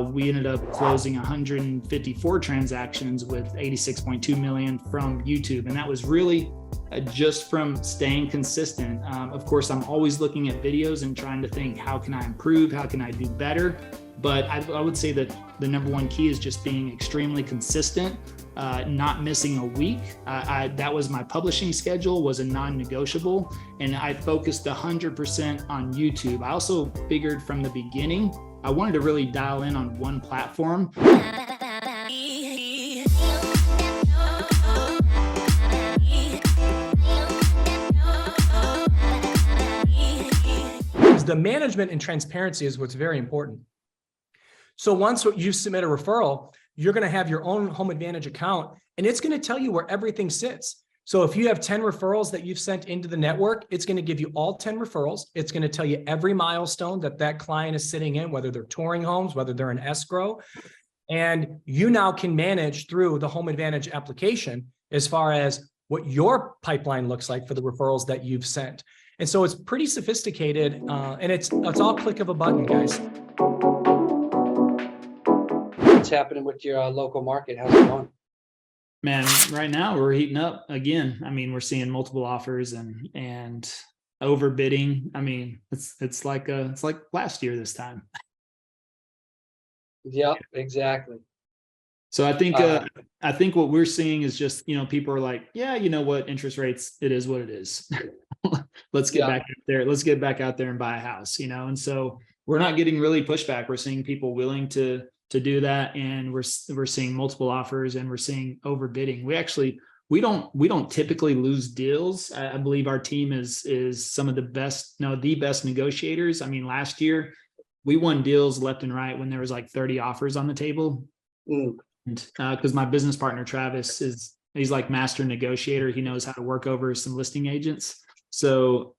we ended up closing 154 transactions with 86.2 million from YouTube. And that was really just from staying consistent. Of course, I'm always looking at videos and trying to think, how can I improve? How can I do better? But I would say that the number one key is just being extremely consistent, not missing a week. That was my publishing schedule, was a non-negotiable, and I focused 100% on YouTube. I also figured from the beginning, I wanted to really dial in on one platform. The management and transparency is what's very important. So once you submit a referral, you're going to have your own Home Advantage account, and it's going to tell you where everything sits. So if you have 10 referrals that you've sent into the network, it's going to give you all 10 referrals. It's going to tell you every milestone that that client is sitting in, whether they're touring homes, whether they're in escrow. And you now can manage through the Home Advantage application as far as what your pipeline looks like for the referrals that you've sent. And so it's pretty sophisticated, and it's all click of a button, guys. What's happening with your local market? How's it going? Man, right now we're heating up again. I mean, we're seeing multiple offers and overbidding. I mean, it's like last year this time. Yep, exactly. So I think what we're seeing is just, people are like, yeah, you know what, interest rates, it is what it is. Let's get back out there. Let's get back out there and buy a house, And so we're not getting really pushback. We're seeing people willing to do that. And we're seeing multiple offers, and we're seeing overbidding. We don't typically lose deals. I believe our team is some of the best negotiators. I mean, last year we won deals left and right when there was like 30 offers on the table. Because my business partner, Travis, he's like master negotiator. He knows how to work over some listing agents. So,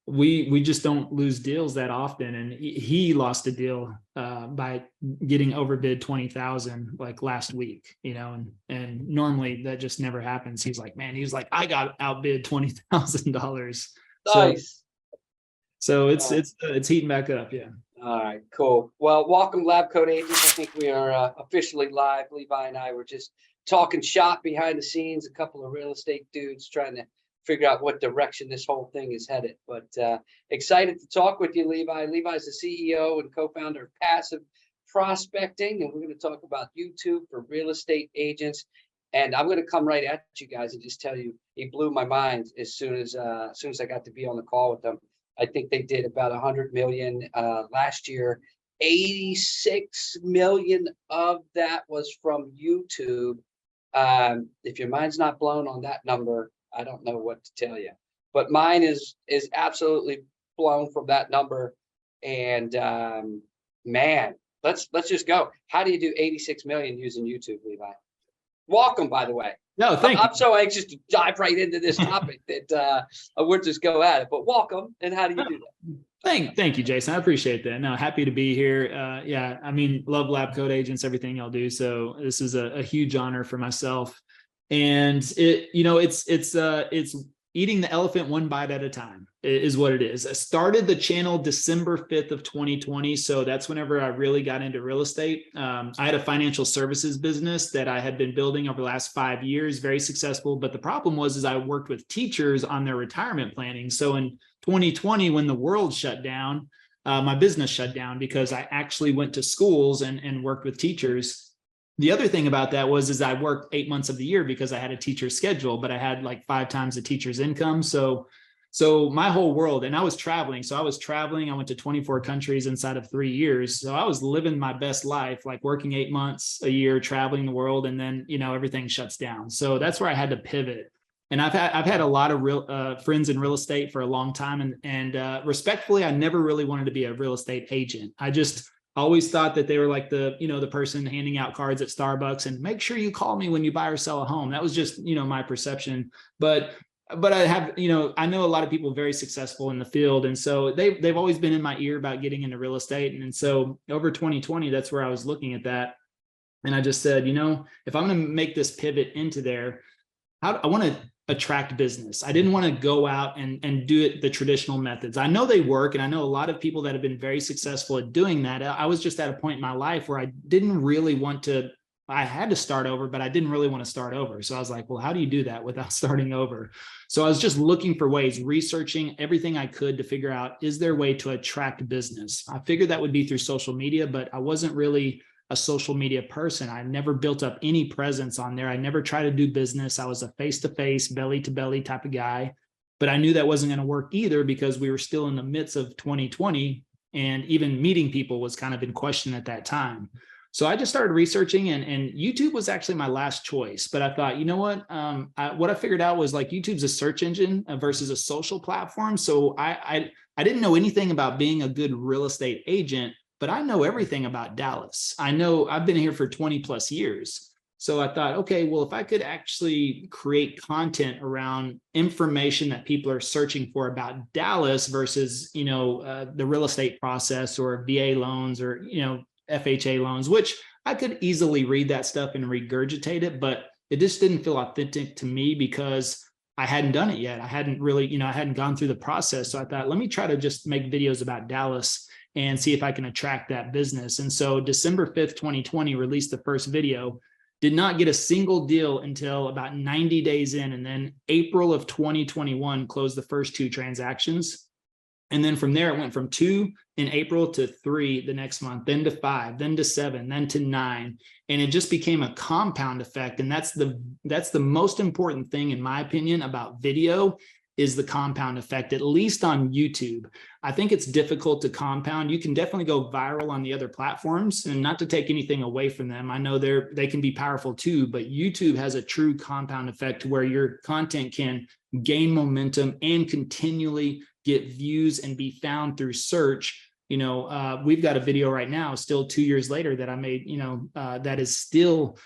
we just don't lose deals that often. And he lost a deal by getting overbid 20,000 like last week, and normally that just never happens. He's like, I got outbid $20,000. Nice. So it's heating back up. Yeah. All right, cool. Well, welcome, LabCoatAgents. I think we are officially live. Levi and I were just talking shop behind the scenes, a couple of real estate dudes trying to figure out what direction this whole thing is headed. But excited to talk with you, Levi. Levi's the CEO and co-founder of Passive Prospecting, and we're going to talk about YouTube for real estate agents. And I'm going to come right at you guys and just tell you, he blew my mind as soon as I got to be on the call with them. I think they did about 100 million last year. 86 million of that was from YouTube. If your mind's not blown on that number, I don't know what to tell you. But mine is absolutely blown from that number. And man, let's just go. How do you do 86 million using YouTube, Levi? Welcome, by the way. No, thank you. I'm so anxious to dive right into this topic that we'll just go at it. But welcome, and how do you do that? Thank you, Jason. I appreciate that. No, happy to be here. Yeah, I mean, love LabCoatAgents, everything y'all do. So this is a huge honor for myself. And it's eating the elephant one bite at a time is what it is. I started the channel December 5th of 2020. So that's whenever I really got into real estate. I had a financial services business that I had been building over the last 5 years, very successful. But the problem was I worked with teachers on their retirement planning. So in 2020, when the world shut down, my business shut down because I actually went to schools and worked with teachers. The other thing about that was I worked 8 months of the year because I had a teacher schedule, but I had like 5 times the teacher's income. So my whole world, and I was traveling. So I went to 24 countries inside of 3 years. So I was living my best life, like working 8 months a year, traveling the world. And then, everything shuts down. So that's where I had to pivot. And I've had a lot of real friends in real estate for a long time. And respectfully, I never really wanted to be a real estate agent. I always thought that they were like the person handing out cards at Starbucks and make sure you call me when you buy or sell a home. That was just, my perception. But I have, I know a lot of people very successful in the field. And so they've always been in my ear about getting into real estate. And so over 2020, that's where I was looking at that. And I just said, if I'm going to make this pivot into there, I want to attract business. I didn't want to go out and do it the traditional methods. I know they work, and I know a lot of people that have been very successful at doing that. I was just at a point in my life where I didn't really want to, I had to start over, but I didn't really want to start over. So I was like, well, how do you do that without starting over? So I was just looking for ways, researching everything I could to figure out, is there a way to attract business? I figured that would be through social media, but I wasn't really a social media person. I never built up any presence on there. I never tried to do business. I was a face-to-face, belly-to-belly type of guy, but I knew that wasn't going to work either because we were still in the midst of 2020, and even meeting people was kind of in question at that time. So I just started researching, and YouTube was actually my last choice. But I thought, you know what? What I figured out was, like, YouTube's a search engine versus a social platform. So I didn't know anything about being a good real estate agent, but I know everything about Dallas. I know I've been here for 20 plus years. So I thought, okay, well, if I could actually create content around information that people are searching for about Dallas versus, the real estate process or VA loans or, FHA loans, which I could easily read that stuff and regurgitate it, but it just didn't feel authentic to me because I hadn't done it yet. I hadn't really, I hadn't gone through the process. So I thought, let me try to just make videos about Dallas and see if I can attract that business. And so December 5th, 2020, released the first video, did not get a single deal until about 90 days in. And then April of 2021 closed the first 2 transactions. And then from there, it went from 2 in April to 3 the next month, then to 5, then to 7, then to 9. And it just became a compound effect. And that's the most important thing, in my opinion, about video, is the compound effect, at least on YouTube. I think it's difficult to compound. You can definitely go viral on the other platforms, and not to take anything away from them. I know they can be powerful too, but YouTube has a true compound effect where your content can gain momentum and continually get views and be found through search. We've got a video right now, still 2 years later, that I made, that is still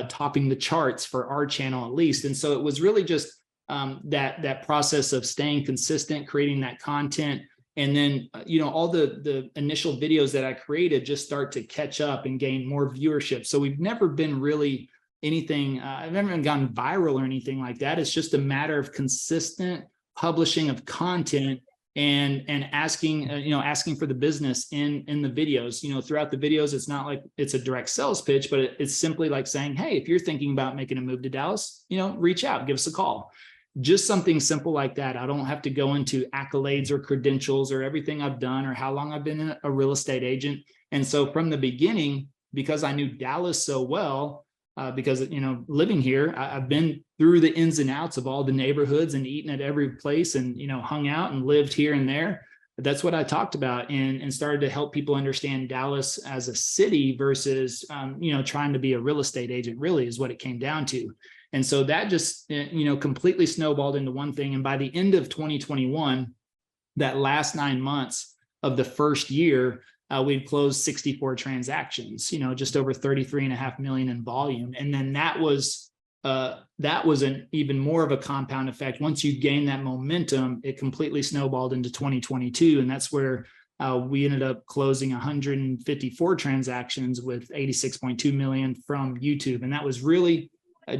topping the charts for our channel at least. And so it was really just that process of staying consistent, creating that content. And then, all the initial videos that I created just start to catch up and gain more viewership. So we've never been really anything, I've never gone viral or anything like that. It's just a matter of consistent publishing of content and asking, asking for the business in the videos. Throughout the videos, it's not like it's a direct sales pitch, but it's simply like saying, hey, if you're thinking about making a move to Dallas, reach out, give us a call. Just something simple like that. I don't have to go into accolades or credentials or everything I've done or how long I've been a real estate agent. And so from the beginning, because I knew Dallas so well, because, living here, I've been through the ins and outs of all the neighborhoods and eaten at every place and, hung out and lived here and there. That's what I talked about and started to help people understand Dallas as a city versus, trying to be a real estate agent, really is what it came down to. And so that just, completely snowballed into one thing. And by the end of 2021, that last 9 months of the first year, we'd closed 64 transactions, just over 33.5 million in volume. And then that was an even more of a compound effect. Once you gain that momentum, it completely snowballed into 2022. And that's where we ended up closing 154 transactions with 86.2 million from YouTube. And that was really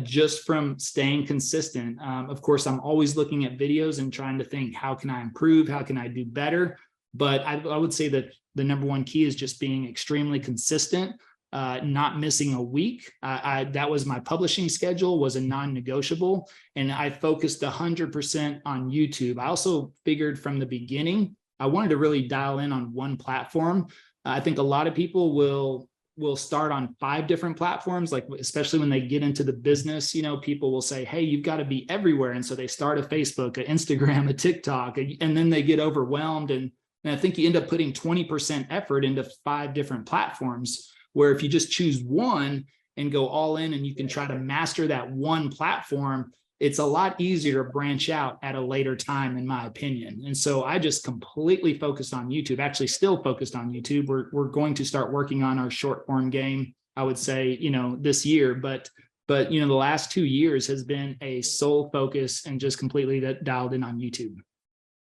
just from staying consistent. Of course, I'm always looking at videos and trying to think, how can I improve? How can I do better? But I would say that the number one key is just being extremely consistent, not missing a week. That was my publishing schedule, was a non-negotiable, and I focused 100% on YouTube. I also figured from the beginning, I wanted to really dial in on one platform. I think a lot of people will start on 5 different platforms, like especially when they get into the business, people will say, hey, you've got to be everywhere. And so they start a Facebook, an Instagram, a TikTok, and then they get overwhelmed. And I think you end up putting 20% effort into 5 different platforms, where if you just choose one and go all in and you can try to master that one platform, it's a lot easier to branch out at a later time, in my opinion. And so I just completely focused on YouTube, actually still focused on YouTube. We're going to start working on our short form game, I would say, this year, but the last 2 years has been a sole focus and just completely dialed in on YouTube.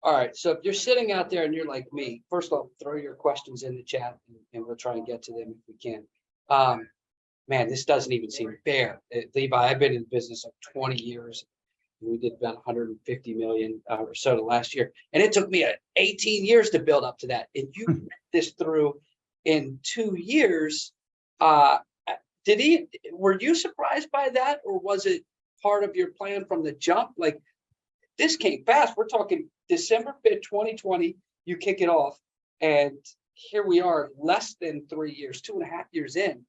All right. So if you're sitting out there and you're like me, first of all, throw your questions in the chat and we'll try and get to them if we can. Man, this doesn't even seem fair. Levi, I've been in the business of 20 years. We did about 150 million or so last year. And it took me 18 years to build up to that. And you ripped this through in 2 years. Were you surprised by that, or was it part of your plan from the jump? Like, this came fast. We're talking December 5th, 2020, you kick it off. And here we are, less than 3 years, 2.5 years in.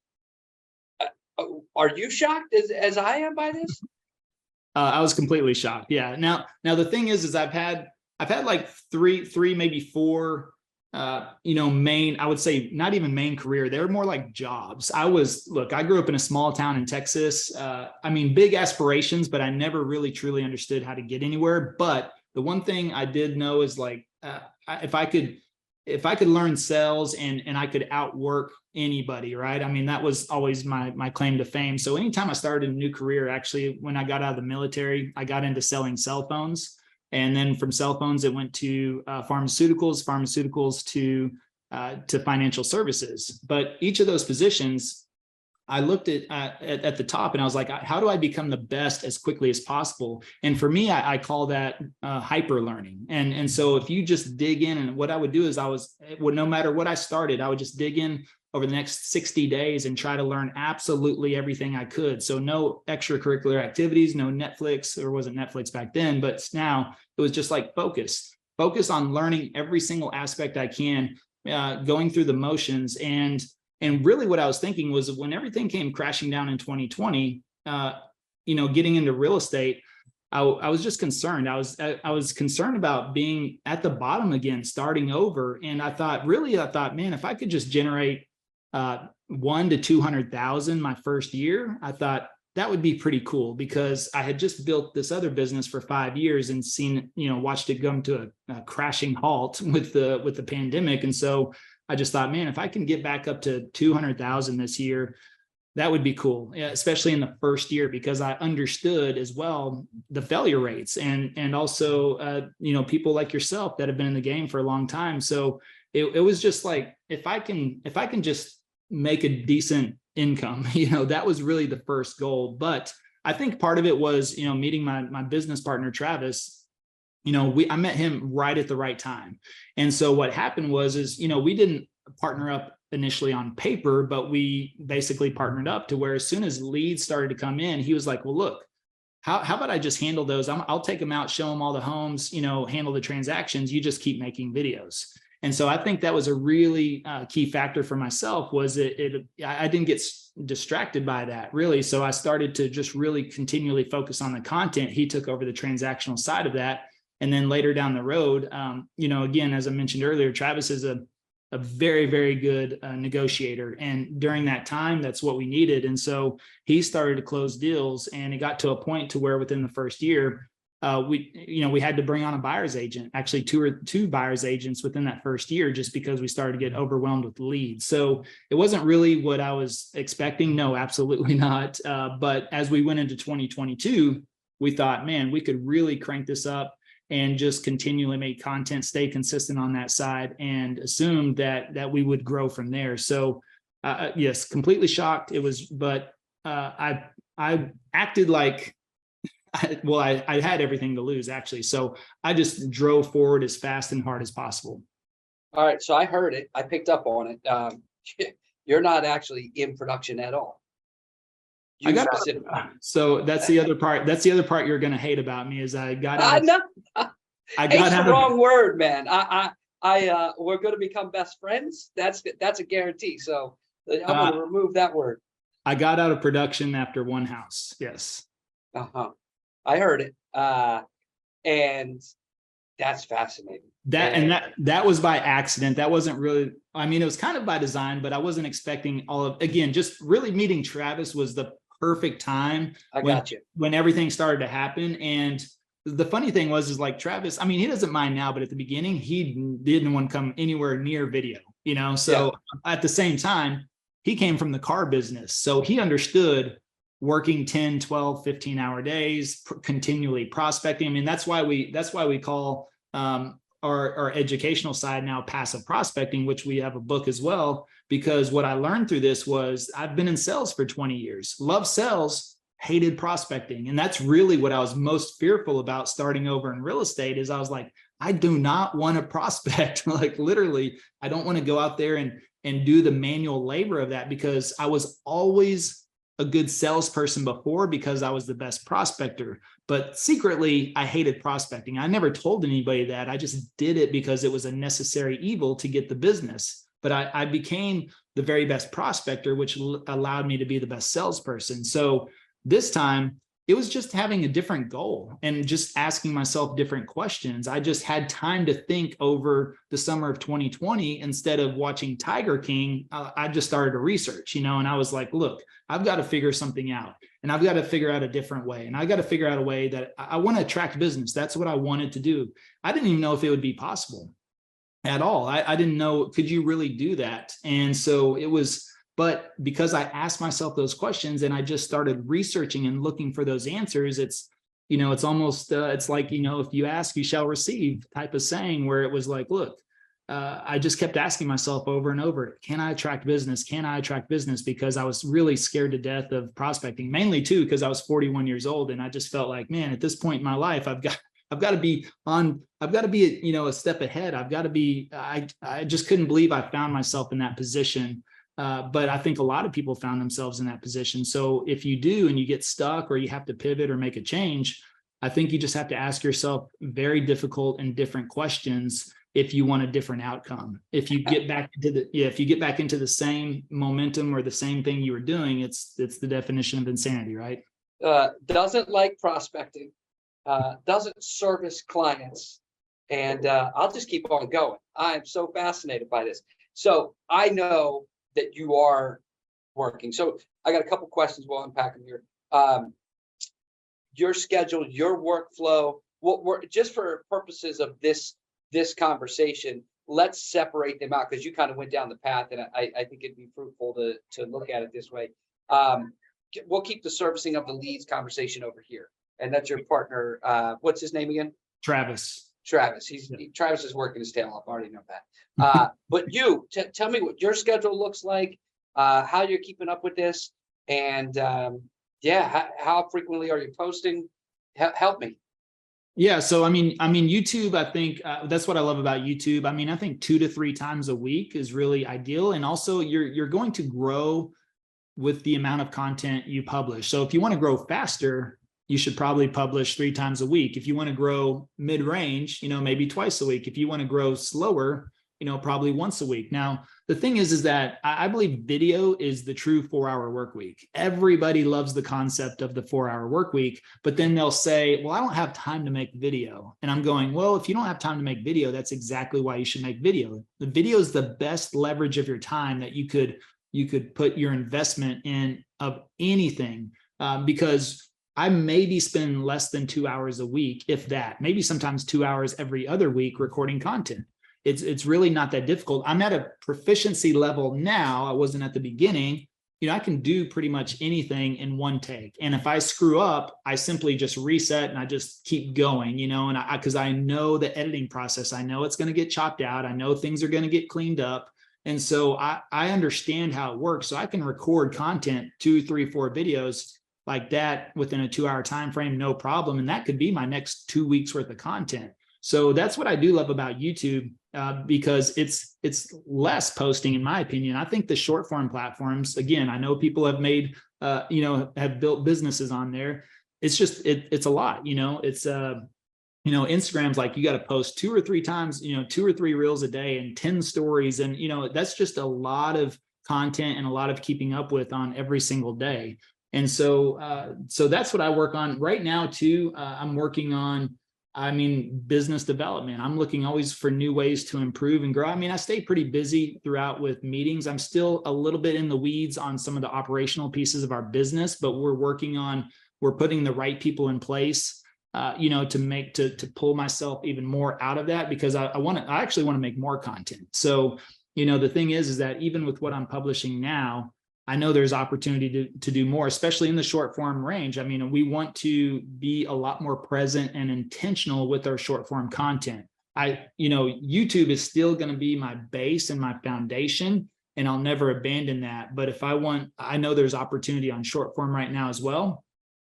Are you shocked as I am by this? I was completely shocked. Yeah. Now the thing is I've had like three, maybe four, main, I would say not even main career. They were more like jobs. I grew up in a small town in Texas. Big aspirations, but I never really truly understood how to get anywhere. But the one thing I did know is like, if I could learn sales and I could outwork anybody, right? I mean, that was always my claim to fame. So anytime I started a new career, actually, when I got out of the military, I got into selling cell phones. And then from cell phones, it went to pharmaceuticals to financial services. But each of those positions, I looked at the top and I was like, how do I become the best as quickly as possible? And for me, I call that hyper learning. And so if you just dig in, and what I would do is no matter what I started, I would just dig in over the next 60 days and try to learn absolutely everything I could. So no extracurricular activities, no Netflix, or wasn't Netflix back then, but now it was just like focus on learning every single aspect I can, going through the motions. And really what I was thinking was when everything came crashing down in 2020, getting into real estate, I was just concerned. I was concerned about being at the bottom again, starting over. And I thought, man, if I could just generate 1 to 200,000 my first year, I thought that would be pretty cool, because I had just built this other business for 5 years and watched it come to a crashing halt with the pandemic. And so I just thought, man, if I can get back up to 200,000 this year, that would be cool, especially in the first year, because I understood as well the failure rates and also, people like yourself that have been in the game for a long time. So it was just like, if I can just make a decent income, that was really the first goal. But I think part of it was, meeting my business partner, Travis. I met him right at the right time. And so what happened was we didn't partner up initially on paper, but we basically partnered up to where as soon as leads started to come in, he was like, well, look, how about I just handle those? I'll take them out, show them all the homes, handle the transactions. You just keep making videos. And so I think that was a really key factor for myself, was I didn't get distracted by that really. So I started to just really continually focus on the content. He took over the transactional side of that. And then later down the road, again, as I mentioned earlier, Travis is a very, very good negotiator. And during that time, that's what we needed. And so he started to close deals, and it got to a point to where within the first year, we had to bring on a buyer's agent, actually two buyer's agents within that first year, just because we started to get overwhelmed with leads. So it wasn't really what I was expecting. No, absolutely not. But as we went into 2022, we thought, man, we could really crank this up and just continually make content, stay consistent on that side, and assumed that we would grow from there. So yes, completely shocked. It was, but I acted like, I had everything to lose, actually. So I just drove forward as fast and hard as possible. All right. So I heard it. I picked up on it. You're not actually in production at all. So that's the other part. That's the other part you're going to hate about me, is I got out. It's the wrong word, man. We're going to become best friends. That's a guarantee. So I'm going to remove that word. I got out of production after one house. Yes. I heard it. And that's fascinating. That was by accident. That wasn't really, it was kind of by design, but I wasn't expecting just really meeting Travis was the perfect time. When everything started to happen. And the funny thing is like Travis, he doesn't mind now, but at the beginning, he didn't want to come anywhere near video, so At the same time, he came from the car business. So he understood working 10, 12, 15-hour days, continually prospecting. That's why we call our educational side now passive prospecting, which we have a book as well, because what I learned through this was I've been in sales for 20 years, love sales, hated prospecting. And that's really what I was most fearful about starting over in real estate is I was like, I do not want to prospect. Like literally, I don't want to go out there and do the manual labor of that, because I was always a good salesperson before because I was the best prospector. But secretly, I hated prospecting. I never told anybody that. I just did it because it was a necessary evil to get the business. But I became the very best prospector, which allowed me to be the best salesperson. So this time, it was just having a different goal and just asking myself different questions. I just had time to think over the summer of 2020 instead of watching Tiger King. I just started to research, and I was like, look, I've got to figure something out, and I've got to figure out a different way. And I got to figure out a way that I want to attract business. That's what I wanted to do. I didn't even know if it would be possible at all. I didn't know, could you really do that? And so it was, but because I asked myself those questions and I just started researching and looking for those answers, it's almost, it's like, if you ask, you shall receive type of saying, where it was like, look, I just kept asking myself over and over, can I attract business? Can I attract business? Because I was really scared to death of prospecting, mainly too, because I was 41 years old. And I just felt like, man, at this point in my life, I've got to be a step ahead. I just couldn't believe I found myself in that position. But I think a lot of people found themselves in that position. So if you do, and you get stuck or you have to pivot or make a change, I think you just have to ask yourself very difficult and different questions if you want a different outcome. If you get back into the same momentum or the same thing you were doing, it's the definition of insanity, right? Doesn't like prospecting, doesn't service clients, and I'll just keep on going. I'm so fascinated by this. So I know that you are working. So I got a couple questions we'll unpack them here. Your schedule, your workflow, just for purposes of this conversation, let's separate them out, because you kind of went down the path, and I think it'd be fruitful to look at it this way. We'll keep the servicing of the leads conversation over here, and that's your partner. What's his name again? Travis. Travis. Travis is working his tail off. I already know that. But you tell me what your schedule looks like, how you're keeping up with this, and how frequently are you posting? Help me. Yeah. So, I mean, YouTube, I think that's what I love about YouTube. I mean, I think 2 to 3 times a week is really ideal. And also you're going to grow with the amount of content you publish. So if you want to grow faster, you should probably publish 3 times a week. If you want to grow mid-range, maybe twice a week. If you want to grow slower, probably once a week. Now, the thing is that I believe video is the true 4-hour work week. Everybody loves the concept of the 4-hour work week, but then they'll say, well, I don't have time to make video. And I'm going, well, if you don't have time to make video, that's exactly why you should make video. The video is the best leverage of your time that you could put your investment in of anything, because I maybe spend less than 2 hours a week, if that, maybe sometimes 2 hours every other week recording content. It's really not that difficult. I'm at a proficiency level now. I wasn't at the beginning. I can do pretty much anything in one take. And if I screw up, I simply just reset and I just keep going, and because I know the editing process, I know it's going to get chopped out. I know things are going to get cleaned up. And so I understand how it works. So I can record content, 2, 3, 4 videos like that within a 2-hour time frame, no problem. And that could be my next 2 weeks worth of content. So that's what I do love about YouTube, because it's less posting, in my opinion. I think the short form platforms, again, I know people have made, have built businesses on there. It's just, it's a lot, it's, Instagram's like, you got to post 2 or 3 times, 2 or 3 reels a day and 10 stories. And, that's just a lot of content and a lot of keeping up with on every single day. And so, so that's what I work on right now too. I'm working on, business development. I'm looking always for new ways to improve and grow. I stay pretty busy throughout with meetings. I'm still a little bit in the weeds on some of the operational pieces of our business, but we're putting the right people in place, to pull myself even more out of that, because I actually want to make more content. So, the thing is that even with what I'm publishing now, I know there's opportunity to do more, especially in the short form range. We want to be a lot more present and intentional with our short form content. YouTube is still going to be my base and my foundation, and I'll never abandon that. But if I know there's opportunity on short form right now as well.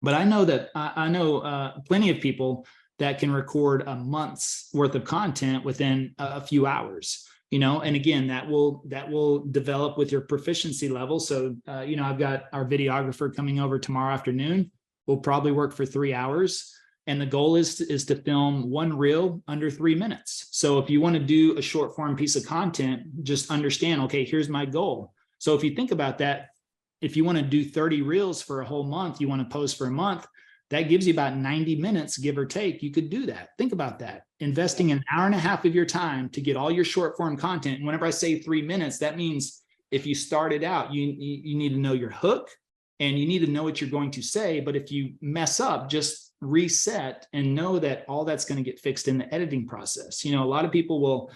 But I know that I know plenty of people that can record a month's worth of content within a few hours. And again, that will develop with your proficiency level. So, I've got our videographer coming over tomorrow afternoon. We'll probably work for 3 hours. And the goal is to film one reel under 3 minutes. So if you want to do a short form piece of content, just understand, okay, here's my goal. So if you think about that, if you want to do 30 reels for a whole month, you want to post for a month, that gives you about 90 minutes, give or take. You could do that. Think about that. Investing an hour and a half of your time to get all your short form content. And whenever I say 3 minutes, that means if you started out, you need to know your hook and you need to know what you're going to say. But if you mess up, just reset and know that all that's going to get fixed in the editing process. A lot of people will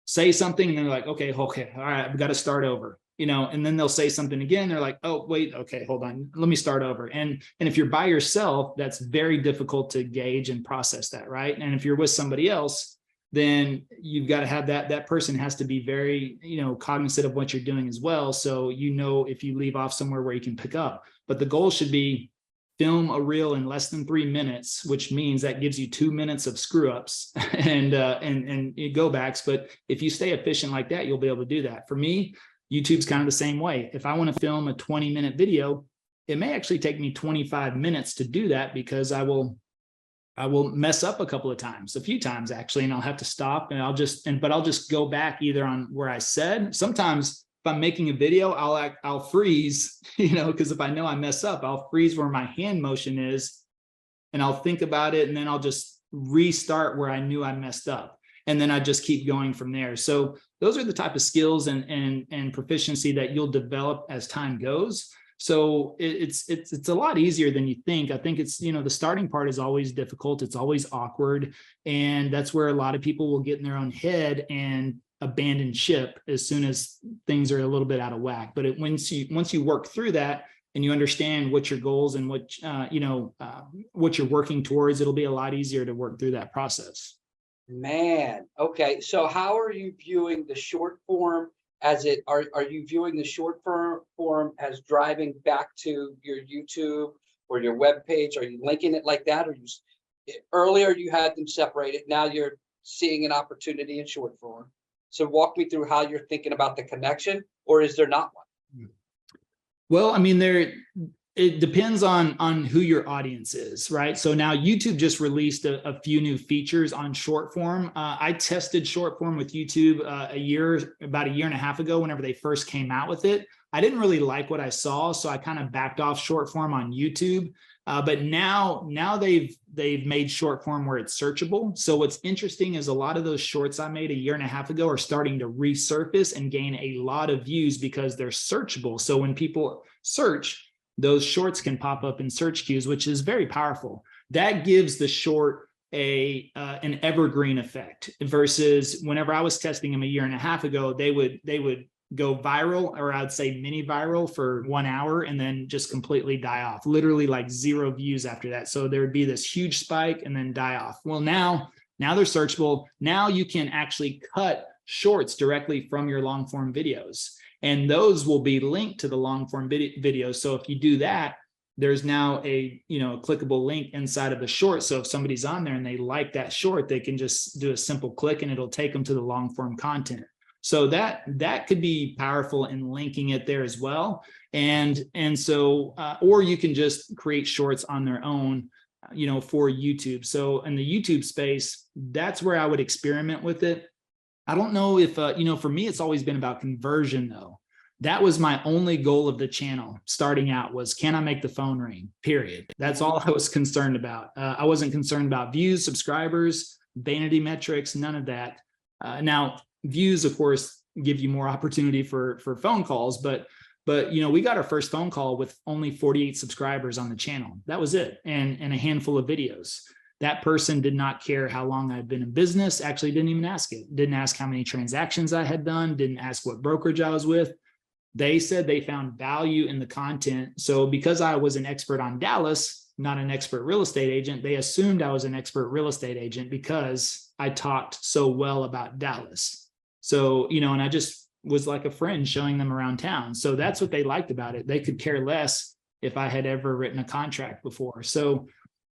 say something and they're like, okay, all right, I've got to start over. And then they'll say something again. They're like, oh, wait, okay, hold on. Let me start over. And if you're by yourself, that's very difficult to gauge and process that, right? And if you're with somebody else, then you've got to have that person has to be very, cognizant of what you're doing as well. So, if you leave off somewhere where you can pick up, but the goal should be film a reel in less than 3 minutes, which means that gives you 2 minutes of screw ups and go backs. But if you stay efficient like that, you'll be able to do that. For me, YouTube's kind of the same way. If I want to film a 20-minute video, it may actually take me 25 minutes to do that because I will mess up a few times actually, and I'll have to stop and I'll just go back either on where I said. Sometimes if I'm making a video, I'll freeze, because if I know I mess up, I'll freeze where my hand motion is and I'll think about it and then I'll just restart where I knew I messed up. And then I just keep going from there. So those are the type of skills and proficiency that you'll develop as time goes. So it's a lot easier than you think. I think it's, the starting part is always difficult. It's always awkward. And that's where a lot of people will get in their own head and abandon ship as soon as things are a little bit out of whack. But once you work through that and you understand what your goals and what you're working towards, it'll be a lot easier to work through that process. Man, okay. So how are you viewing the short form are you viewing the short form as driving back to your YouTube or your web page? Are you linking it like that? Or earlier you had them separated. Now you're seeing an opportunity in short form. So walk me through how you're thinking about the connection, or is there not one? Well, it depends on who your audience is, right? So now YouTube just released a few new features on short form. I tested short form with YouTube about a year and a half ago, whenever they first came out with it. I didn't really like what I saw, so I kind of backed off short form on YouTube. But now they've made short form where it's searchable. So what's interesting is a lot of those shorts I made a year and a half ago are starting to resurface and gain a lot of views because they're searchable. So when people search, those shorts can pop up in search queues, which is very powerful. That gives the short an evergreen effect versus whenever I was testing them a year and a half ago, they would go viral, or I'd say mini viral for 1 hour and then just completely die off, literally like 0 views after that. So there would be this huge spike and then die off. Well, now they're searchable. Now you can actually cut shorts directly from your long form videos. And those will be linked to the long form videos. So if you do that, there's now a clickable link inside of the short. So if somebody's on there and they like that short, they can just do a simple click and it'll take them to the long form content. So that could be powerful in linking it there as well. And so, or you can just create shorts on their own, for YouTube. So in the YouTube space, that's where I would experiment with it. I don't know if, for me, it's always been about conversion though. That was my only goal of the channel starting out was, can I make the phone ring, period. That's all I was concerned about. I wasn't concerned about views, subscribers, vanity metrics, none of that. Now views, of course, give you more opportunity for phone calls, but we got our first phone call with only 48 subscribers on the channel. That was it. And a handful of videos. That person did not care how long I'd been in business, actually didn't even ask it. Didn't ask how many transactions I had done, didn't ask what brokerage I was with. They said they found value in the content. So because I was an expert on Dallas, not an expert real estate agent, they assumed I was an expert real estate agent because I talked so well about Dallas. So, and I just was like a friend showing them around town. So that's what they liked about it. They could care less if I had ever written a contract before. So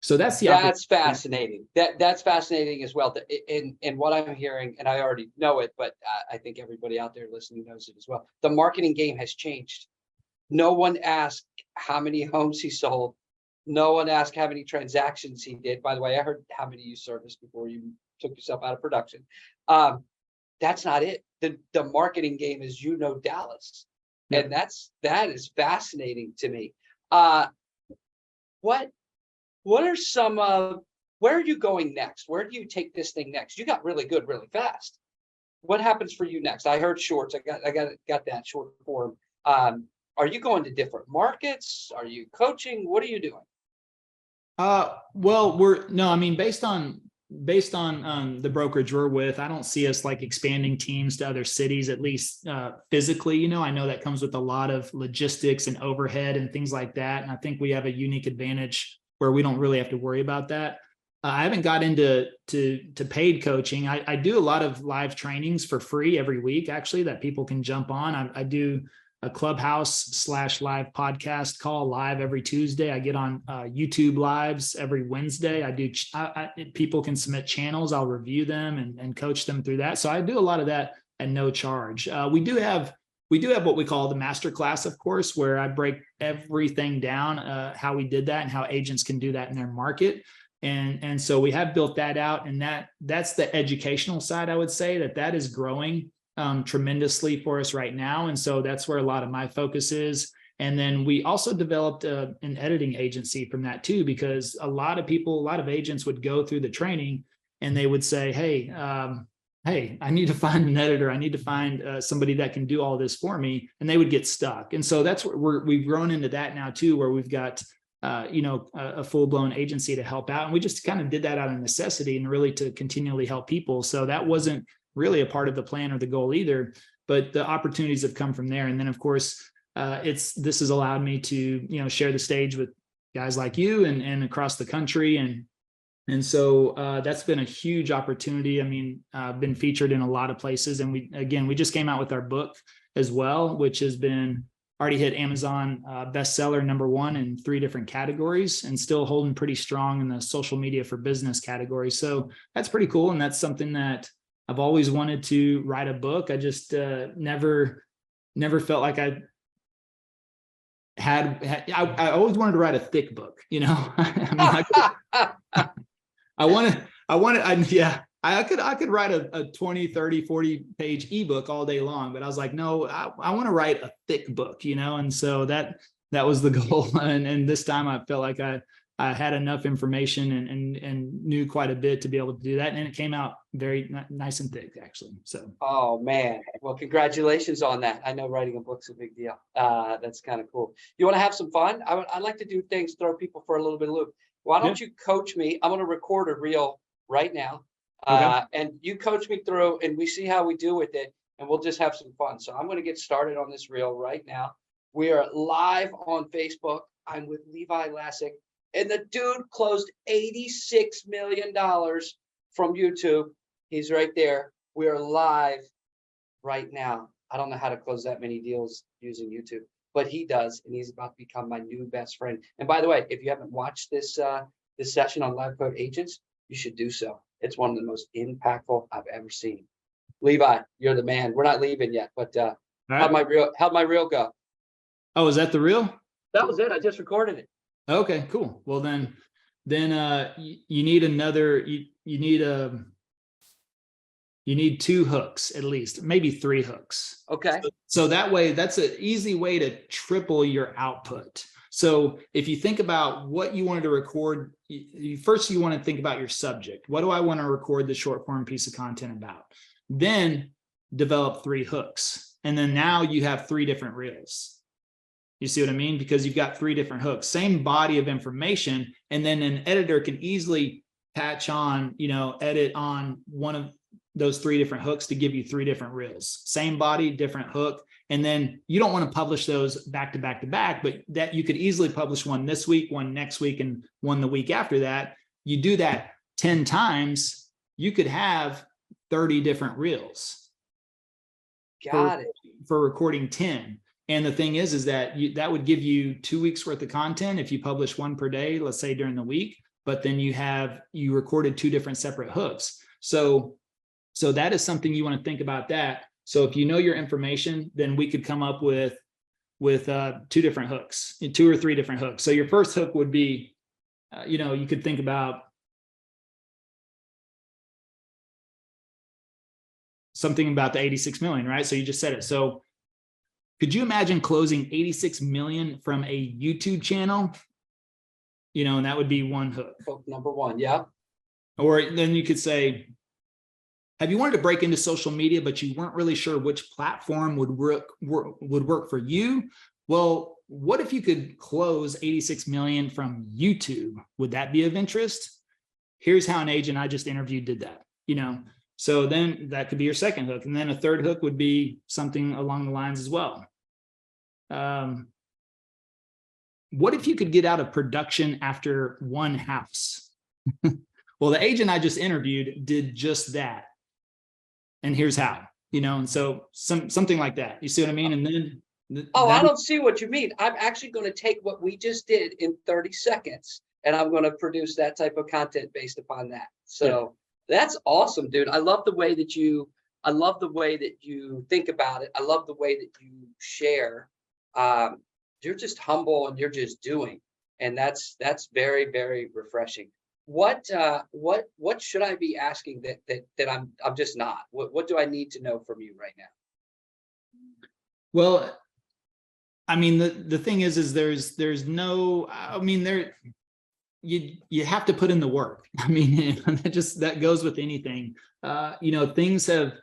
that's the That's fascinating. That's fascinating as well. In what I'm hearing, and I already know it, but I think everybody out there listening knows it as well. The marketing game has changed. No one asked how many homes he sold. No one asked how many transactions he did. By the way, I heard how many you serviced before you took yourself out of production. That's not it. The marketing game is, Dallas. Yeah. And that is fascinating to me. What are some where are you going next? Where do you take this thing next? You got really good really fast. What happens for you next? I heard shorts. I got that short form. Are you going to different markets? Are you coaching? What are you doing? Well, I mean, based on the brokerage we're with, I don't see us like expanding teams to other cities, at least physically. I know that comes with a lot of logistics and overhead and things like that. And I think we have a unique advantage where we don't really have to worry about that. I haven't got into paid coaching. I do a lot of live trainings for free every week, actually, that people can jump on. I do a Clubhouse/live podcast call live every Tuesday. I get on YouTube lives every Wednesday. People can submit channels. I'll review them and coach them through that. So I do a lot of that at no charge. We do have what we call the master class, of course, where I break everything down, how we did that and how agents can do that in their market. And so we have built that out, and that's the educational side. I would say that is growing tremendously for us right now. And so that's where a lot of my focus is. And then we also developed an editing agency from that too, because a lot of agents would go through the training and they would say, hey, I need to find an editor. I need to find somebody that can do all this for me. And they would get stuck. And so that's where we've grown into that now too, where we've got, a full-blown agency to help out. And we just kind of did that out of necessity and really to continually help people. So that wasn't really a part of the plan or the goal either, but the opportunities have come from there. And then of course, this has allowed me to, share the stage with guys like you and across the country. And so that's been a huge opportunity. I mean, I've been featured in a lot of places. And we just came out with our book as well, which has been already hit Amazon bestseller #1 in 3 different categories, and still holding pretty strong in the social media for business category. So that's pretty cool. And that's something that I've always wanted to write a book. I just never felt like I always wanted to write a thick book, I could write a 20, 30, 40 page ebook all day long, but I was like, no, I want to write a thick book, and so that was the goal. And this time I felt like I had enough information and knew quite a bit to be able to do that. And it came out very nice and thick, actually. So. Oh man. Well, congratulations on that. I know writing a book's a big deal. That's kind of cool. You want to have some fun? I like to do things, throw people for a little bit of loop. Why don't you coach me? I'm going to record a reel right now. Okay. And you coach me through, and we see how we do with it, and we'll just have some fun. So I'm going to get started on this reel right now. We are live on Facebook. I'm with Levi Lascsak, and the dude closed $86 million from YouTube. He's right there. We are live right now. I don't know how to close that many deals using YouTube, but he does, and he's about to become my new best friend. And by the way, if you haven't watched this session on LabCoatAgents, you should do so. It's one of the most impactful I've ever seen. Levi, you're the man. We're not leaving yet, but how'd my reel go? Oh, is that the reel? That was it. I just recorded it. Okay, cool. Well, then you need another. You need 2 hooks at least, maybe 3 hooks. Okay. So that way, that's an easy way to triple your output. So if you think about what you wanted to record, first you want to think about your subject. What do I want to record the short form piece of content about? Then develop 3 hooks. And then now you have 3 different reels. You see what I mean? Because you've got 3 different hooks, same body of information. And then an editor can easily patch on, edit on one of those 3 different hooks to give you 3 different reels, same body, different hook. And then you don't want to publish those back to back to back, but that you could easily publish one this week, one next week, and one the week after that. You do that 10 times, you could have 30 different reels. Got it. For recording 10. And the thing is that that would give you 2 weeks worth of content if you publish one per day, let's say during the week, but then you recorded 2 different separate hooks. So that is something you want to think about that. So if you know your information, then we could come up with 2 different hooks, 2 or 3 different hooks. So your first hook would be, you could think about something about the 86 million, right? So you just said it. So could you imagine closing 86 million from a YouTube channel? And that would be one hook. Hook number 1. Yeah. Or then you could say, have you wanted to break into social media, but you weren't really sure which platform would work for you? Well, what if you could close 86 million from YouTube? Would that be of interest? Here's how an agent I just interviewed did that, So then that could be your second hook. And then a third hook would be something along the lines as well. What if you could get out of production after one house? Well, the agent I just interviewed did just that. And here's how, and so something like that. You see what I mean? And then I don't see what you mean. I'm actually going to take what we just did in 30 seconds and I'm going to produce that type of content based upon that. So that's awesome, dude. I love the way that you think about it. I love the way that you share. You're just humble and you're just doing. And that's very, very refreshing. What should I be asking that I'm just not? What do I need to know from you right now? Well, I mean, the thing is there's no, I mean, you have to put in the work. I mean, that goes with anything. Things have,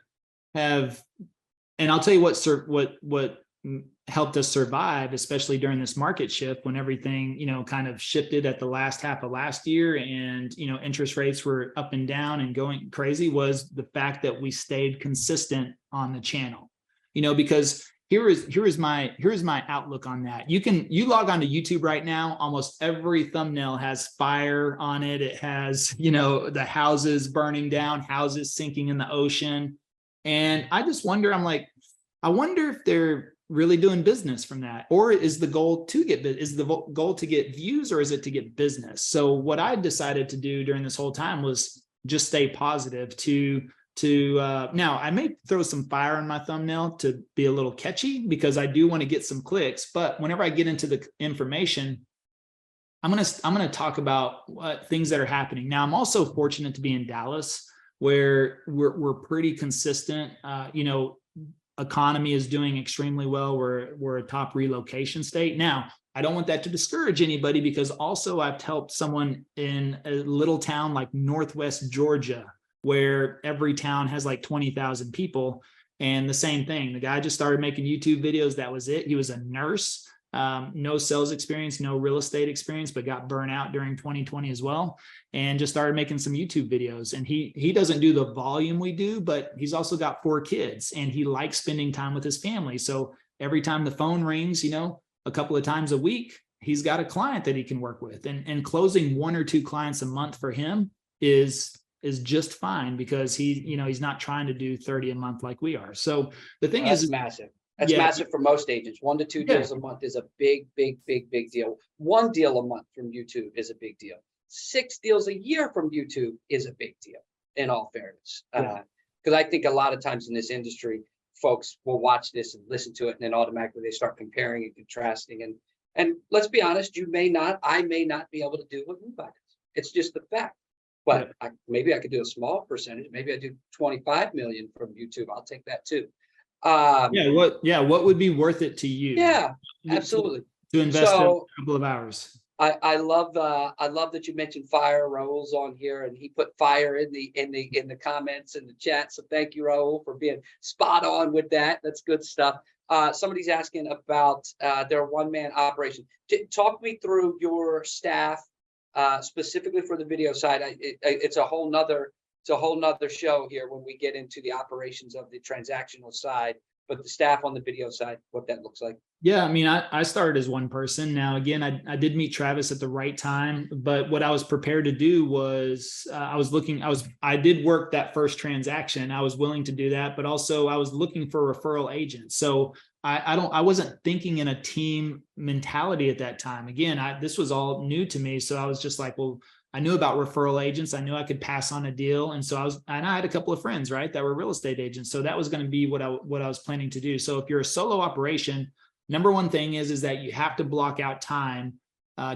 and I'll tell you what helped us survive, especially during this market shift when everything, kind of shifted at the last half of last year and, interest rates were up and down and going crazy, was the fact that we stayed consistent on the channel, because here is my outlook on that. You log on to YouTube right now, almost every thumbnail has fire on it. It has, the houses burning down, houses sinking in the ocean. And I just wonder, I wonder if they're really doing business from that, or is the goal to get views, or is it to get business? So what I decided to do during this whole time was just stay positive now I may throw some fire on my thumbnail to be a little catchy because I do want to get some clicks, but whenever I get into the information, I'm going to talk about things that are happening. Now, I'm also fortunate to be in Dallas where we're pretty consistent. Economy is doing extremely well. We're a top relocation state. Now, I don't want that to discourage anybody, because also I've helped someone in a little town like Northwest Georgia, where every town has like 20,000 people. And the same thing, the guy just started making YouTube videos. That was it. He was a nurse, no sales experience, no real estate experience, but got burnt out during 2020 as well. And just started making some YouTube videos. And he doesn't do the volume we do, but he's also got 4 kids and he likes spending time with his family. So every time the phone rings, a couple of times a week, he's got a client that he can work with, and closing 1 or 2 clients a month for him is just fine, because he's not trying to do 30 a month like we are. So the thing is massive. That's massive for most agents. 1 to 2 deals a month is a big deal. 1 deal a month from YouTube is a big deal. 6 deals a year from YouTube is a big deal, in all fairness. Because I think a lot of times in this industry, folks will watch this and listen to it, and then automatically they start comparing and contrasting. And let's be honest, I may not be able to do what Levi does. It's just the fact. But maybe I could do a small percentage. Maybe I do 25 million from YouTube. I'll take that too. What would be worth it to you? Yeah, absolutely. To invest a couple of hours. I love that you mentioned fire. Raul's on here, and he put fire in the comments and the chat. So thank you, Raul, for being spot on with that. That's good stuff. Somebody's asking about their one-man operation. Talk me through your staff. Specifically for the video side, it's a whole nother show here when we get into the operations of the transactional side but the staff on the video side, what that looks like. Yeah, I mean, I started as one person. Now, again, I did meet Travis at the right time, but what I was prepared to do was I did work that first transaction. I was willing to do that, but also I was looking for referral agents. So I wasn't thinking in a team mentality at that time. Again, this was all new to me. So I was just like, well, I knew about referral agents. I knew I could pass on a deal. And so I had a couple of friends, right, that were real estate agents. So that was going to be what I was planning to do. So if you're a solo operation, number one thing is that you have to block out time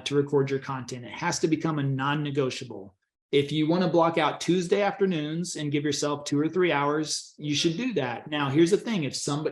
to record your content. It has to become a non-negotiable. If you want to block out Tuesday afternoons and give yourself 2 or 3 hours, you should do that. Now, here's the thing.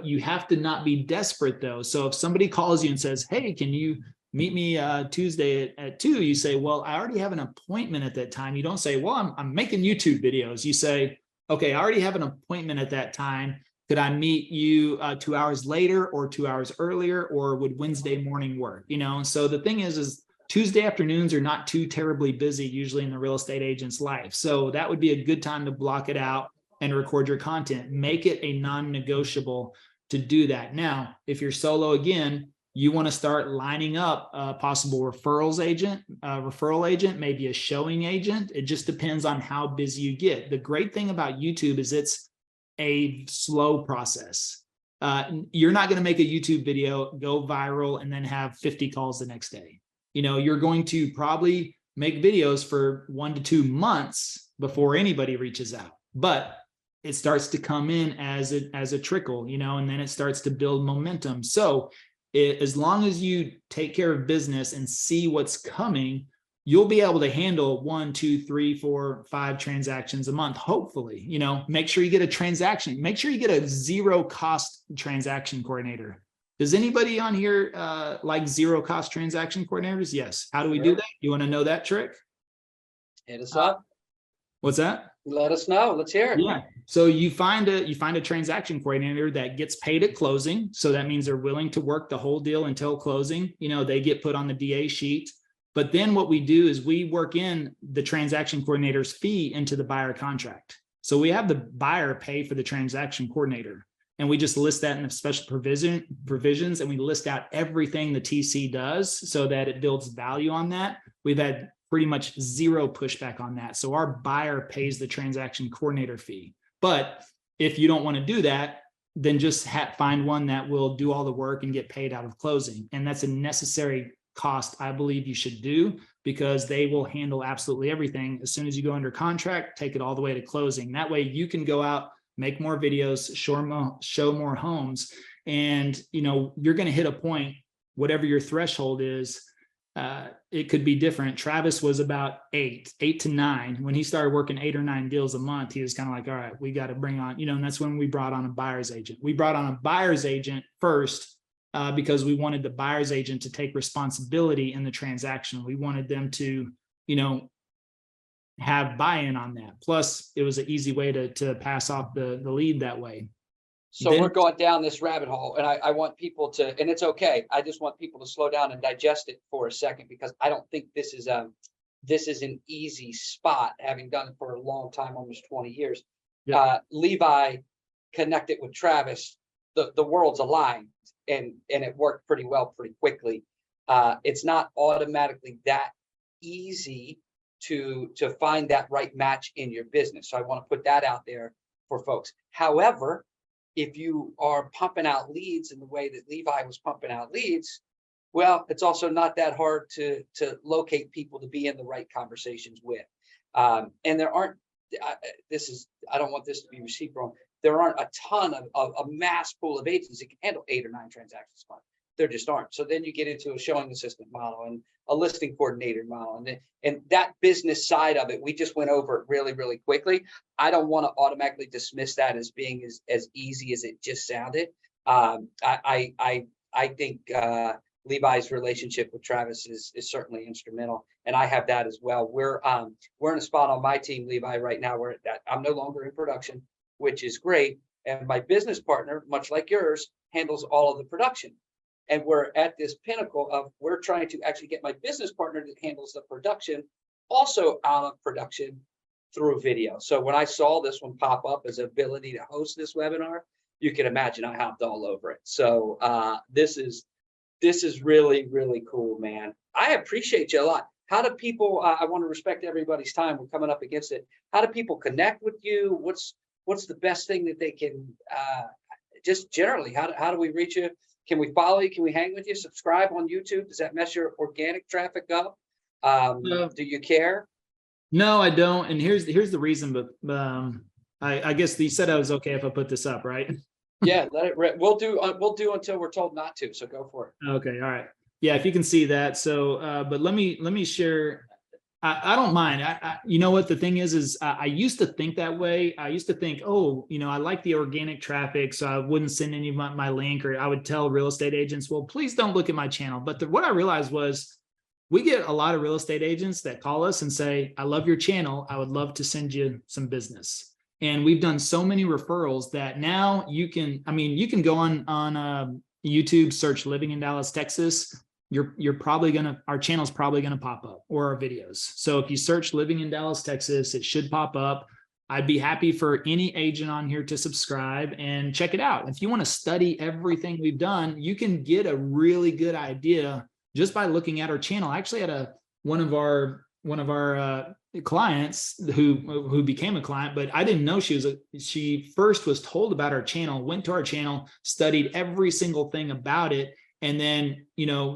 You have to not be desperate though. So if somebody calls you and says, hey, can you meet me Tuesday at 2, you say, well, I already have an appointment at that time. You don't say, well, I'm making YouTube videos. You say, okay, I already have an appointment at that time. Could I meet you 2 hours later or 2 hours earlier, or would Wednesday morning work? So the thing is Tuesday afternoons are not too terribly busy usually in the real estate agent's life. So that would be a good time to block it out and record your content. Make it a non-negotiable to do that. Now, if you're solo, again, you want to start lining up a possible referral agent, maybe a showing agent. It just depends on how busy you get. The great thing about YouTube is it's a slow process. You're not going to make a YouTube video go viral and then have 50 calls the next day. You're going to probably make videos for 1 to 2 months before anybody reaches out, but it starts to come in as a trickle, and then it starts to build momentum. So as long as you take care of business and see what's coming, you'll be able to handle 1, 2, 3, 4, 5 transactions a month. Hopefully, make sure you get a transaction. Make sure you get a zero cost transaction coordinator. Does anybody on here like zero cost transaction coordinators? Yes. How do we do that? You want to know that trick? Hit us up. What's that? Let us know. Let's hear it. Yeah. So you find a transaction coordinator that gets paid at closing. So that means they're willing to work the whole deal until closing. They get put on the DA sheet. But then what we do is we work in the transaction coordinator's fee into the buyer contract. So we have the buyer pay for the transaction coordinator, and we just list that in the special provisions, and we list out everything the TC does so that it builds value on that. We've had pretty much zero pushback on that. So our buyer pays the transaction coordinator fee. But if you don't want to do that, then just find one that will do all the work and get paid out of closing. And that's a necessary cost I believe you should do, because they will handle absolutely everything. As soon as you go under contract, take it all the way to closing. That way you can go out, make more videos, show more homes, and you're going to hit a point, whatever your threshold is. It could be different. Travis was about 8 to 9. When he started working 8 or 9 deals a month, he was kind of like, all right, we got to bring on, and that's when we brought on a buyer's agent. We brought on a buyer's agent first because we wanted the buyer's agent to take responsibility in the transaction. We wanted them to, have buy-in on that. Plus, it was an easy way to pass off the lead that way. So we're going down this rabbit hole, and I want people to, and it's okay. I just want people to slow down and digest it for a second, because I don't think this is an easy spot, having done it for a long time, almost 20 years. Yeah. Levi connected with Travis. The worlds aligned, and it worked pretty well pretty quickly. It's not automatically that easy to find that right match in your business. So I want to put that out there for folks. However, if you are pumping out leads in the way that Levi was pumping out leads, well, it's also not that hard to locate people to be in the right conversations with. And there aren't, I don't want this to be received wrong. There aren't a ton of a mass pool of agents that can handle 8 or 9 transactions a month. There just aren't. So then you get into a showing assistant model and a listing coordinator model, and that business side of it, we just went over it really, really quickly. I don't want to automatically dismiss that as being as easy as it just sounded. I think Levi's relationship with Travis is certainly instrumental, and I have that as well. We're in a spot on my team, Levi, right now where I'm no longer in production, which is great, and my business partner, much like yours, handles all of the production. And we're at this pinnacle of we're trying to actually get my business partner that handles the production also out of production through video. So when I saw this one pop up as ability to host this webinar, you can imagine I hopped all over it. So this is really, really cool, man. I appreciate you a lot. How do people, I want to respect everybody's time. We're coming up against it. How do people connect with you? What's the best thing that they can, just generally, how do we reach you? Can we follow you? Can we hang with you? Subscribe on YouTube? Does that mess your organic traffic up? No. Do you care? No, I don't. And here's the reason, but I guess you said I was okay if I put this up, right? Yeah, let it rip. We'll do until we're told not to. So go for it. Okay, all right. Yeah, if you can see that. So, but let me share. I don't mind. You know what the thing is I used to think that way. I used to think, oh, I like the organic traffic, so I wouldn't send any of my link, or I would tell real estate agents, well, please don't look at my channel. But what I realized was we get a lot of real estate agents that call us and say, I love your channel. I would love to send you some business. And we've done so many referrals that now you can go on YouTube, search Living in Dallas, Texas. You're probably our channel's probably gonna pop up, or our videos. So if you search Living in Dallas, Texas, it should pop up. I'd be happy for any agent on here to subscribe and check it out. If you want to study everything we've done, you can get a really good idea just by looking at our channel. I actually had one of our clients who became a client, but I didn't know she first was told about our channel, went to our channel, studied every single thing about it, and then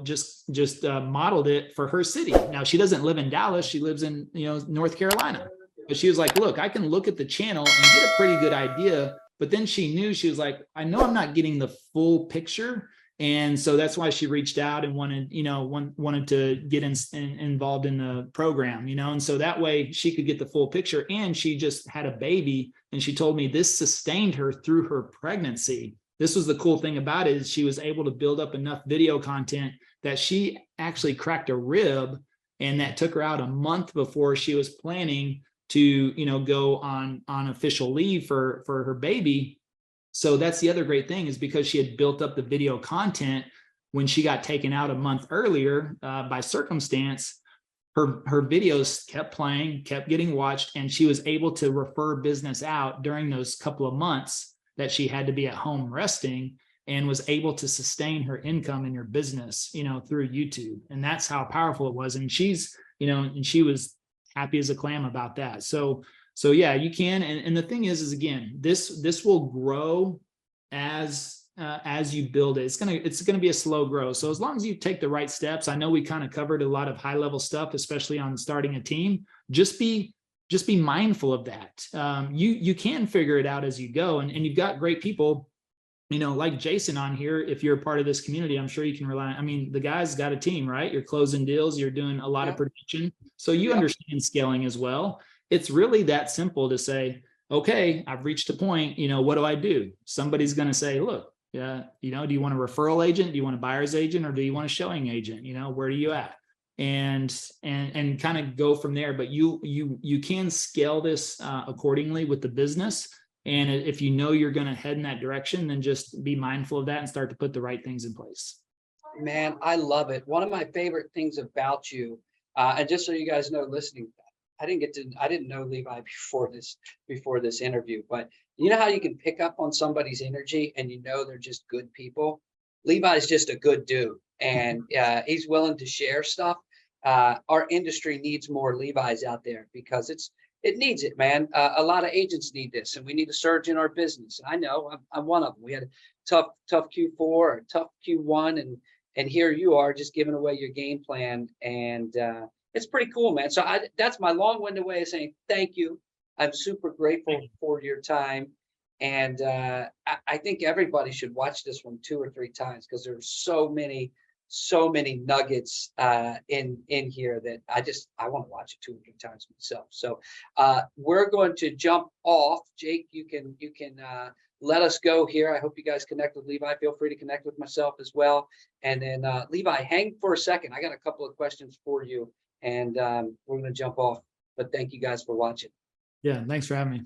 just modeled it for her city. Now she doesn't live in Dallas; she lives in North Carolina. But she was like, "Look, I can look at the channel and get a pretty good idea." But then she was like, "I know I'm not getting the full picture." And so that's why she reached out and wanted to get involved in the program, and so that way she could get the full picture. And she just had a baby, and she told me this sustained her through her pregnancy. This was the cool thing about it, is she was able to build up enough video content that she actually cracked a rib, and that took her out a month before she was planning to, go on official leave for her baby. So that's the other great thing, is because she had built up the video content when she got taken out a month earlier by circumstance, her videos kept playing, kept getting watched, and she was able to refer business out during those couple of months that she had to be at home resting, and was able to sustain her income in her business, through YouTube. And that's how powerful it was. And she was happy as a clam about that. So yeah, you can. And the thing is again, this will grow as you build it. It's going to be a slow grow. So as long as you take the right steps, I know we kind of covered a lot of high level stuff, especially on starting a team. Just be mindful of that. You can figure it out as you go, and you've got great people, like Jason on here. If you're a part of this community, I'm sure you can rely. The guy's got a team, right? You're closing deals, you're doing a lot of production, so you understand scaling as well. It's really that simple to say, okay, I've reached a point, what do I do? Somebody's going to say, look, do you want a referral agent? Do you want a buyer's agent? Or do you want a showing agent? Where are you at? And kind of go from there. But you can scale this accordingly with the business. And if you're going to head in that direction, then just be mindful of that and start to put the right things in place. Man, I love it. One of my favorite things about you, and just so you guys know, listening, I didn't know Levi before this interview, but you know how you can pick up on somebody's energy and they're just good people? Levi's just a good dude, and he's willing to share stuff. Our industry needs more Levi's out there, because it needs it, man. A lot of agents need this, and we need a surge in our business. And I know I'm one of them. We had a tough Q4, a tough Q1, and here you are just giving away your game plan, and it's pretty cool, man. So that's my long-winded way of saying thank you. I'm super grateful for your time. And I think everybody should watch this one 2 or 3 times, because there's so many nuggets in here that I want to watch it 2 or 3 times myself. So we're going to jump off. Jake, you can let us go here. I hope you guys connect with Levi. Feel free to connect with myself as well. And then Levi, hang for a second. I got a couple of questions for you, and we're going to jump off. But thank you guys for watching. Yeah, thanks for having me.